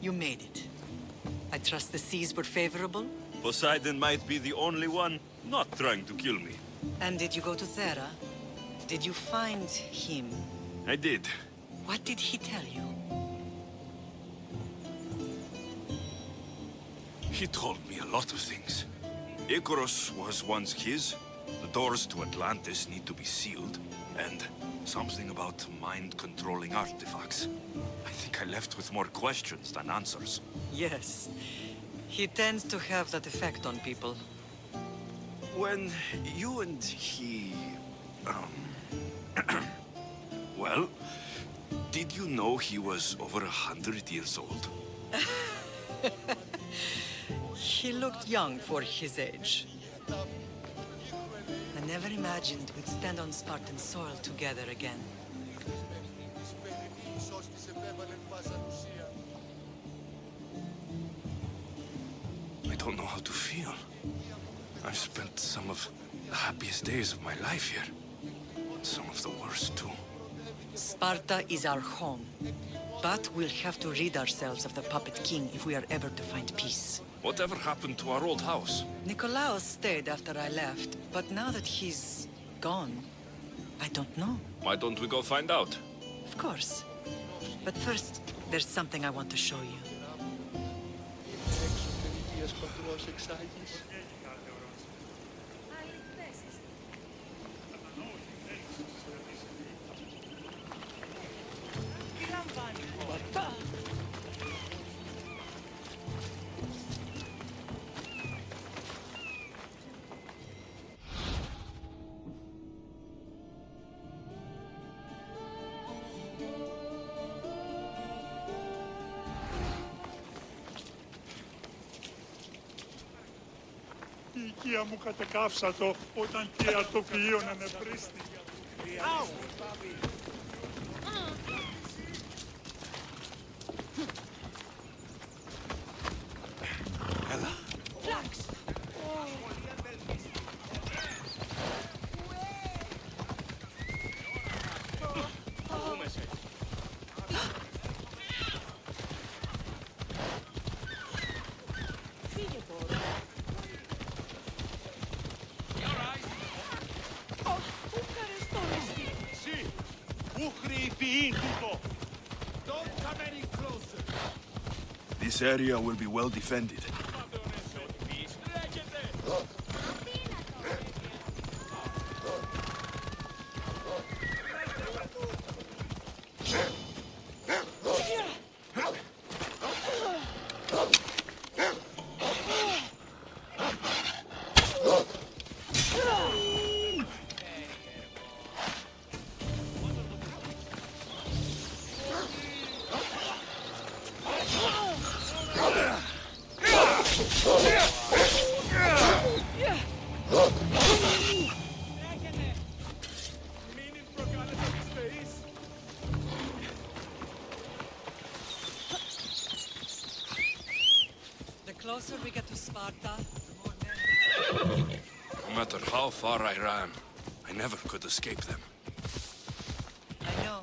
You made it. I trust the seas were favorable? Poseidon might be the only one not trying to kill me. And did you go to Thera? Did you find him? I did. What did he tell you? He told me a lot of things. Icarus was once his. The doors to Atlantis need to be sealed. And something about mind-controlling artifacts. I think I left with more questions than answers. Yes. He tends to have that effect on people. When you and he... well, did you know he was over 100 years old? He looked young for his age. I never imagined we'd stand on Spartan soil together again. I don't know how to feel. I've spent some of the happiest days of my life here. Some of the worst, too. Sparta is our home. But we'll have to rid ourselves of the Puppet King if we are ever to find peace. Whatever happened to our old house? Nikolaos stayed after I left, but now that he's gone, I don't know. Why don't we go find out? Of course. But first, there's something I want to show you. Η οικία μου κατεκαύσατο όταν και αρτοφυΐων ανεπρίστη. Άου! Έλα. Φλάξ! This area will be well defended. The closer we get to Sparta, the more men... No matter how far I ran, I never could escape them. I know.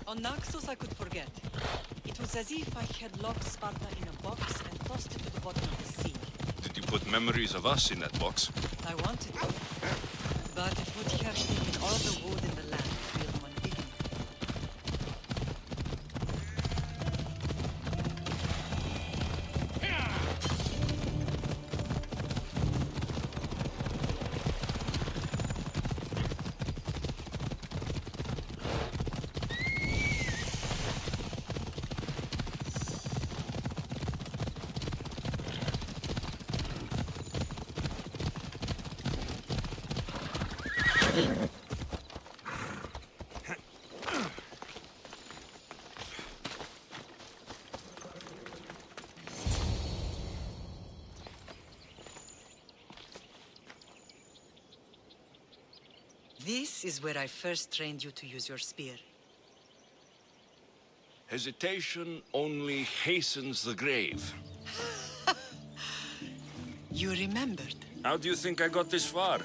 On Naxos I could forget. It was as if I had locked Sparta in a box and tossed it to the bottom of the sea. Did you put memories of us in that box? I wanted to, but it would have taken all the wood in the land to build one big enough. This is where I first trained you to use your spear. Hesitation only hastens the grave. You remembered. How do you think I got this far?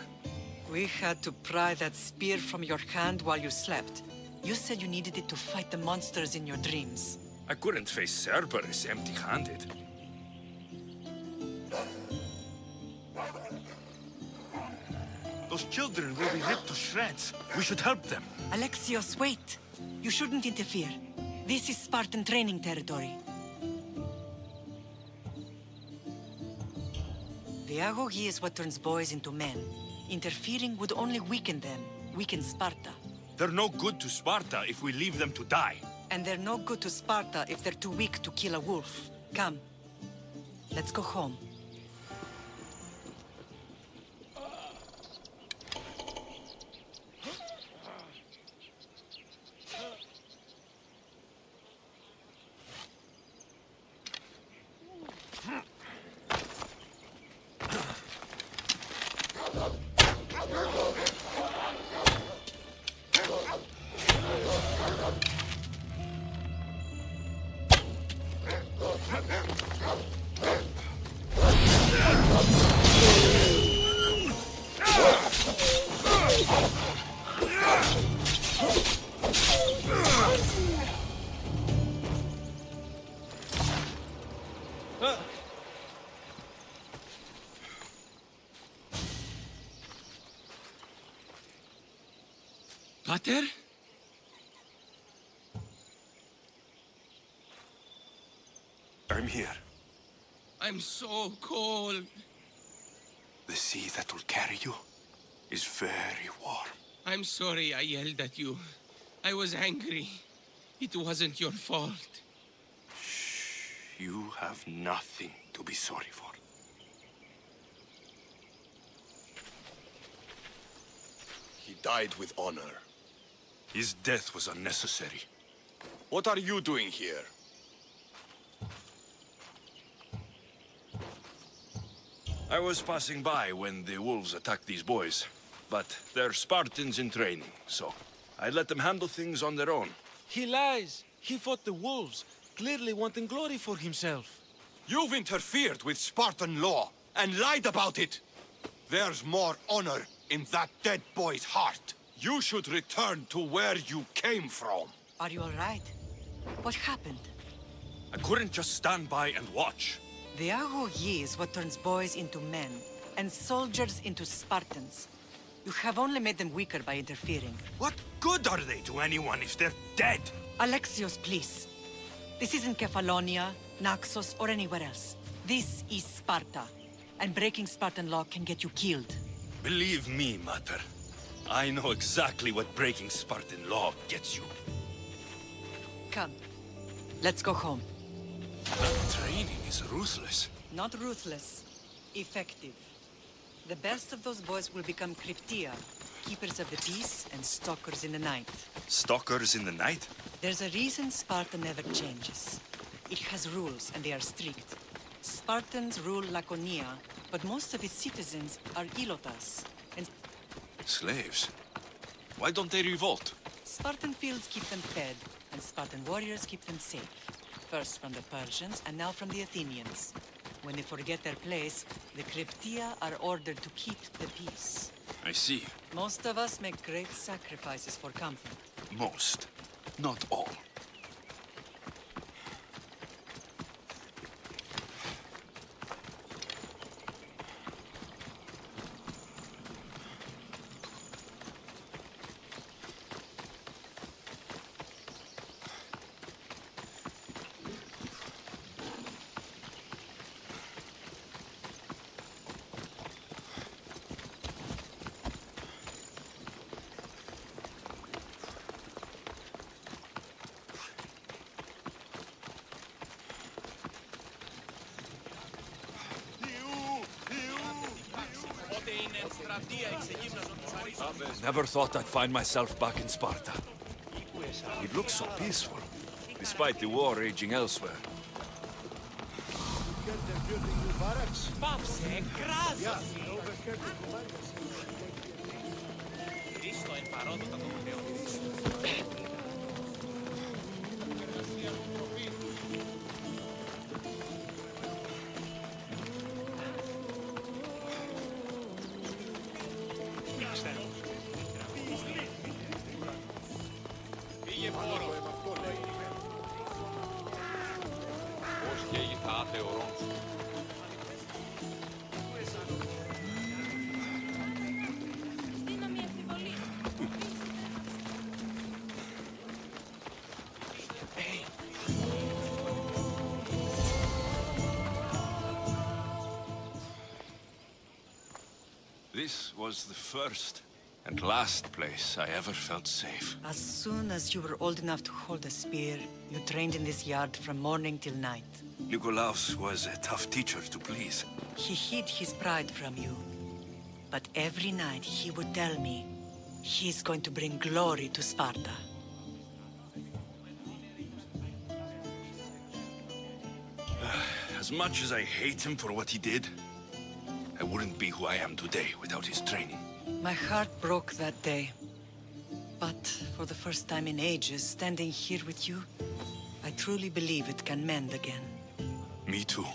We had to pry that spear from your hand while you slept. You said you needed it to fight the monsters in your dreams. I couldn't face Cerberus empty-handed. Those children will be ripped to shreds. We should help them. Alexios, wait! You shouldn't interfere. This is Spartan training territory. The agoge is what turns boys into men. Interfering would only weaken them, weaken Sparta. They're no good to Sparta if we leave them to die. And they're no good to Sparta if they're too weak to kill a wolf. Come, let's go home. Pater? I'm here. I'm so cold. The sea that will carry you is very warm. I'm sorry I yelled at you. I was angry. It wasn't your fault. You have nothing to be sorry for. He died with honor. His death was unnecessary. What are you doing here? I was passing by when the wolves attacked these boys. But they're Spartans in training, so I let them handle things on their own. He lies. He fought the wolves, clearly wanting glory for himself. You've interfered with Spartan law and lied about it. There's more honor in that dead boy's heart. You should return to where you came from. Are you all right? What happened? I couldn't just stand by and watch. The agoge is what turns boys into men, and soldiers into Spartans. You have only made them weaker by interfering. What good are they to anyone if they're dead? Alexios, please. This isn't Kefalonia, Naxos, or anywhere else. This is Sparta, and breaking Spartan law can get you killed. Believe me, Mater. I know exactly what breaking Spartan law gets you. Come, let's go home. That training is ruthless. Not ruthless, effective. The best of those boys will become Cryptia, keepers of the peace and stalkers in the night. Stalkers in the night? There's a reason Sparta never changes. It has rules, and they are strict. Spartans rule Laconia, but most of its citizens are Ilotas, and Slaves? Why don't they revolt? Spartan fields keep them fed, and Spartan warriors keep them safe. First from the Persians, and now from the Athenians. When they forget their place, the Cryptia are ordered to keep the peace. I see. Most of us make great sacrifices for comfort. Most. Not all. Never thought I'd find myself back in Sparta. It looks so peaceful, despite the war raging elsewhere. This was the first and last place I ever felt safe. As soon as you were old enough to hold a spear, you trained in this yard from morning till night. Nikolaos was a tough teacher to please. He hid his pride from you. But every night he would tell me, he's going to bring glory to Sparta. As much as I hate him for what he did, I wouldn't be who I am today without his training. My heart broke that day. But for the first time in ages, standing here with you, I truly believe it can mend again. Me too.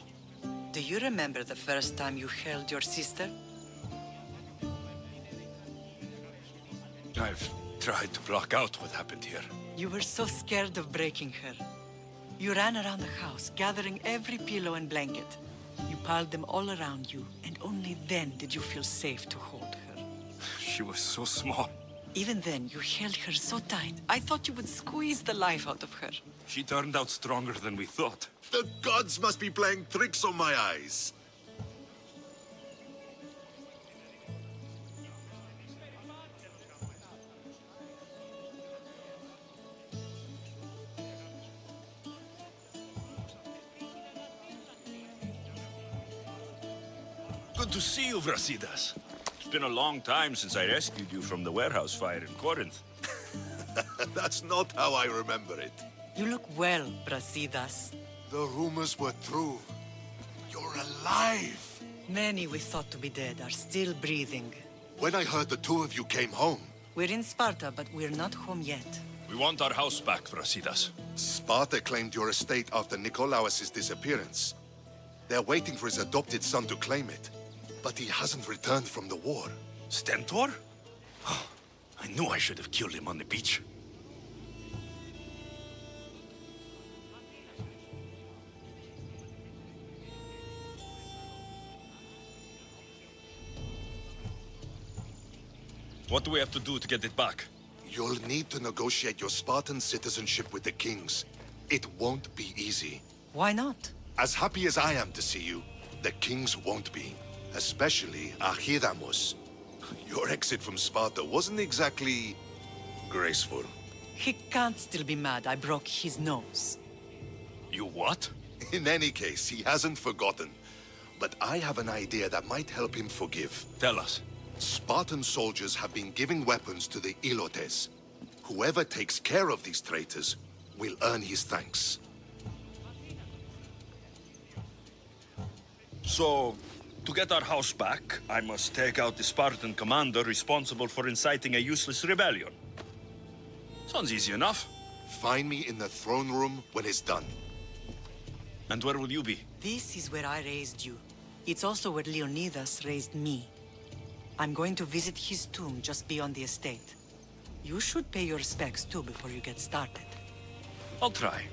Do you remember the first time you held your sister? I've tried to block out what happened here. You were so scared of breaking her. You ran around the house, gathering every pillow and blanket. You piled them all around you, and only then did you feel safe to hold her. She was so small. Even then, you held her so tight, I thought you would squeeze the life out of her. She turned out stronger than we thought. The gods must be playing tricks on my eyes. Good to see you, Brasidas. It's been a long time since I rescued you from the warehouse fire in Corinth. That's not how I remember it. You look well, Brasidas. The rumors were true. You're alive. Many we thought to be dead are still breathing. When I heard the two of you came home, We're in Sparta, but we're not home yet. We want our house back, Brasidas. Sparta claimed your estate after Nikolaos' disappearance. They're waiting for his adopted son to claim it. But he hasn't returned from the war. Stentor? I knew I should have killed him on the beach. What do we have to do to get it back? You'll need to negotiate your Spartan citizenship with the kings. It won't be easy. Why not? As happy as I am to see you, the kings won't be. Especially Archidamos. Your exit from Sparta wasn't exactly graceful. He can't still be mad I broke his nose. You what? In any case, he hasn't forgotten. But I have an idea that might help him forgive. Tell us. Spartan soldiers have been giving weapons to the Ilotes. Whoever takes care of these traitors will earn his thanks. So, to get our house back, I must take out the Spartan commander responsible for inciting a useless rebellion. Sounds easy enough. Find me in the throne room when it's done. And where will you be? This is where I raised you. It's also where Leonidas raised me. I'm going to visit his tomb just beyond the estate. You should pay your respects too before you get started. I'll try.